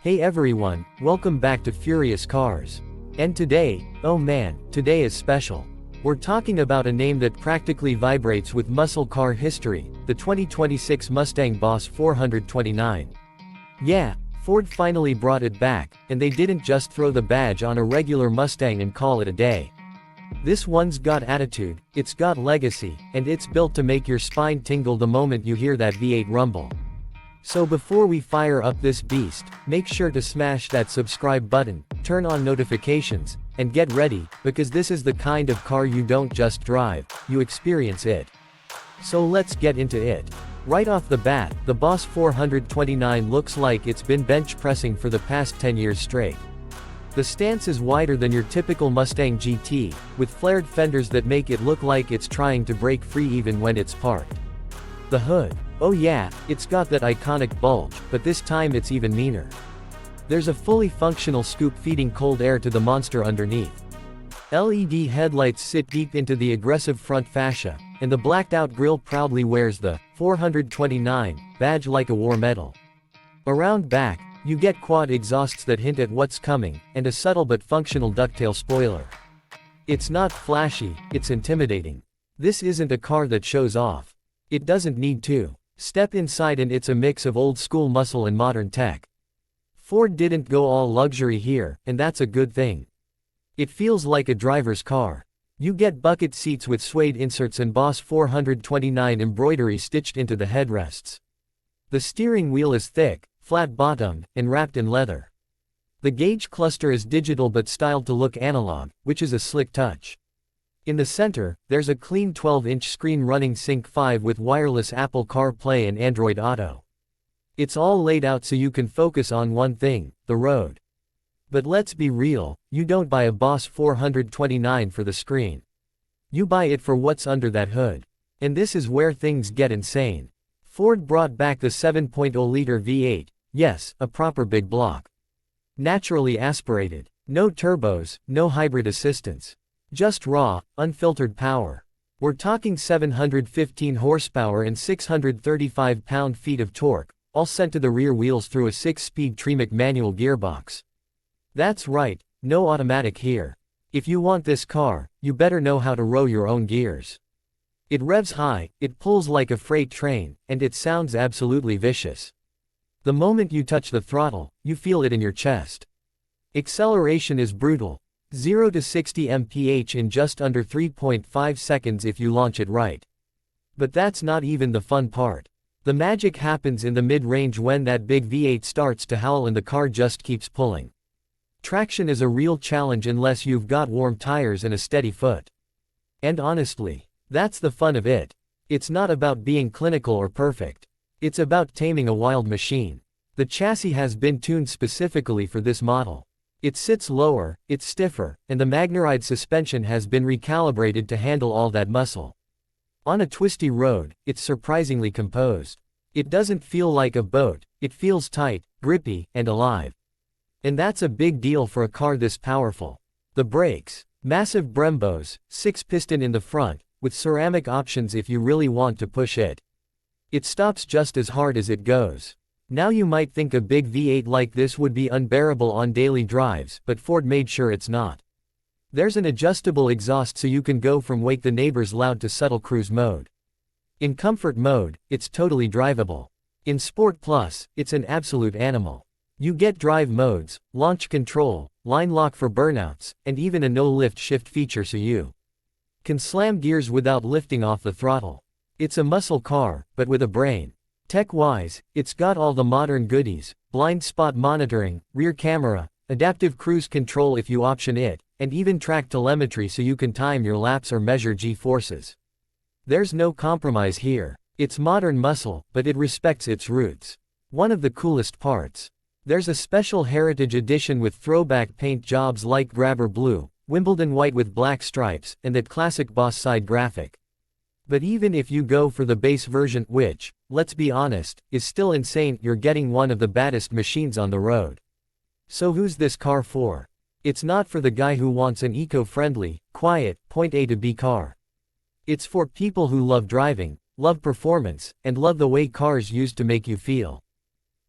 Hey everyone, welcome back to Furious Cars. And today, oh man, today is special. We're talking about a name that practically vibrates with muscle car history, the 2026 Mustang Boss 429. Yeah, Ford finally brought it back, and they didn't just throw the badge on a regular Mustang and call it a day. This one's got attitude, it's got legacy, and it's built to make your spine tingle the moment you hear that V8 rumble. So before we fire up this beast, make sure to smash that subscribe button, turn on notifications, and get ready, because this is the kind of car you don't just drive, you experience it. So let's get into it. Right off the bat, the Boss 429 looks like it's been bench pressing for the past 10 years straight. The stance is wider than your typical Mustang GT, with flared fenders that make it look like it's trying to break free even when it's parked. The hood. Oh yeah, it's got that iconic bulge, but this time it's even meaner. There's a fully functional scoop feeding cold air to the monster underneath. LED headlights sit deep into the aggressive front fascia, and the blacked-out grille proudly wears the 429 badge like a war medal. Around back, you get quad exhausts that hint at what's coming, and a subtle but functional ducktail spoiler. It's not flashy, it's intimidating. This isn't a car that shows off. It doesn't need to. Step inside and it's a mix of old-school muscle and modern tech. Ford didn't go all luxury here, and that's a good thing. It feels like a driver's car. You get bucket seats with suede inserts and Boss 429 embroidery stitched into the headrests. The steering wheel is thick, flat-bottomed, and wrapped in leather. The gauge cluster is digital but styled to look analog, which is a slick touch. In the center, there's a clean 12-inch screen running Sync 5 with wireless Apple CarPlay and Android Auto. It's all laid out so you can focus on one thing, the road. But let's be real, you don't buy a Boss 429 for the screen. You buy it for what's under that hood. And this is where things get insane. Ford brought back the 7.0-liter V8, yes, a proper big block. Naturally aspirated. No turbos, no hybrid assistance. Just raw, unfiltered power. We're talking 715 horsepower and 635 pound-feet of torque, all sent to the rear wheels through a 6-speed Tremec manual gearbox. That's right, no automatic here. If you want this car, you better know how to row your own gears. It revs high, it pulls like a freight train, and it sounds absolutely vicious. The moment you touch the throttle, you feel it in your chest. Acceleration is brutal. 0 to 60 mph in just under 3.5 seconds if you launch it right. But that's not even the fun part. The magic happens in the mid-range when that big V8 starts to howl and the car just keeps pulling. Traction is a real challenge unless you've got warm tires and a steady foot. And honestly, that's the fun of it. It's not about being clinical or perfect. It's about taming a wild machine. The chassis has been tuned specifically for this model. It sits lower, it's stiffer, and the Magnaride suspension has been recalibrated to handle all that muscle. On a twisty road, it's surprisingly composed. It doesn't feel like a boat, it feels tight, grippy, and alive. And that's a big deal for a car this powerful. The brakes. Massive Brembos, 6-piston in the front, with ceramic options if you really want to push it. It stops just as hard as it goes. Now you might think a big V8 like this would be unbearable on daily drives, but Ford made sure it's not. There's an adjustable exhaust so you can go from wake the neighbors loud to subtle cruise mode. In comfort mode, it's totally drivable. In Sport Plus, it's an absolute animal. You get drive modes, launch control, line lock for burnouts, and even a no-lift shift feature so you can slam gears without lifting off the throttle. It's a muscle car, but with a brain. Tech-wise, it's got all the modern goodies, blind spot monitoring, rear camera, adaptive cruise control if you option it, and even track telemetry so you can time your laps or measure G-forces. There's no compromise here. It's modern muscle, but it respects its roots. One of the coolest parts. There's a special Heritage Edition with throwback paint jobs like Grabber Blue, Wimbledon White with black stripes, and that classic Boss side graphic. But even if you go for the base version, which, let's be honest, is still insane, you're getting one of the baddest machines on the road. So who's this car for? It's not for the guy who wants an eco-friendly, quiet, point A to B car. It's for people who love driving, love performance, and love the way cars used to make you feel.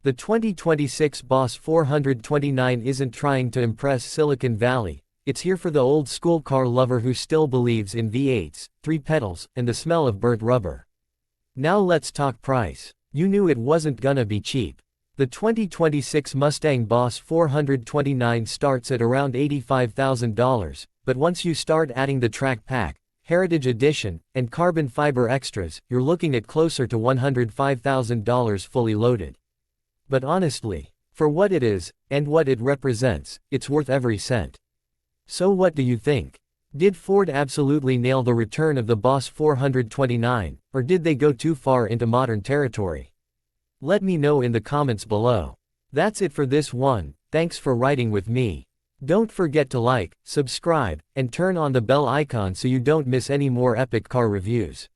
The 2026 Boss 429 isn't trying to impress Silicon Valley, it's here for the old school car lover who still believes in V8s, 3 pedals, and the smell of burnt rubber. Now let's talk price. You knew it wasn't gonna be cheap. The 2026 Mustang Boss 429 starts at around $85,000, but once you start adding the track pack, Heritage Edition, and carbon fiber extras, you're looking at closer to $105,000 fully loaded. But honestly, for what it is, and what it represents, it's worth every cent. So what do you think? Did Ford absolutely nail the return of the Boss 429, or did they go too far into modern territory? Let me know in the comments below. That's it for this one, thanks for riding with me. Don't forget to like, subscribe, and turn on the bell icon so you don't miss any more epic car reviews.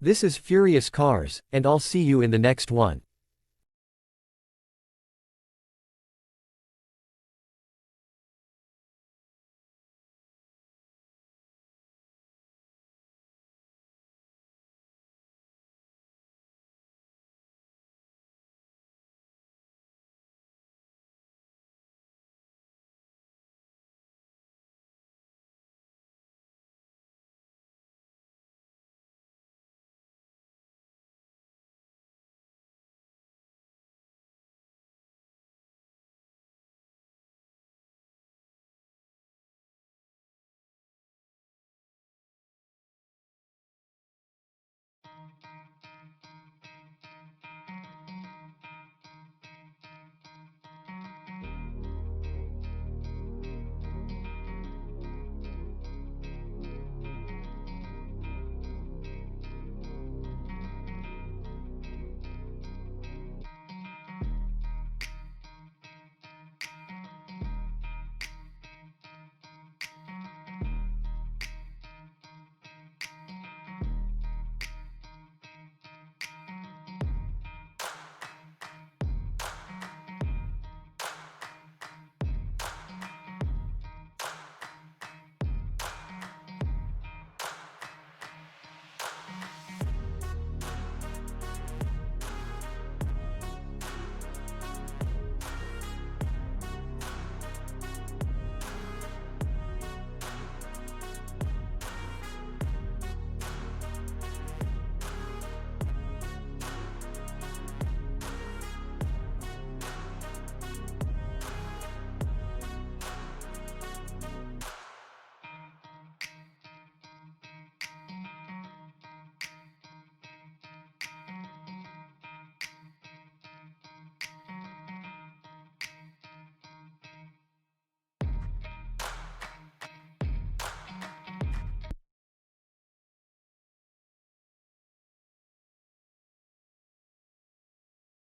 This is Furious Cars, and I'll see you in the next one.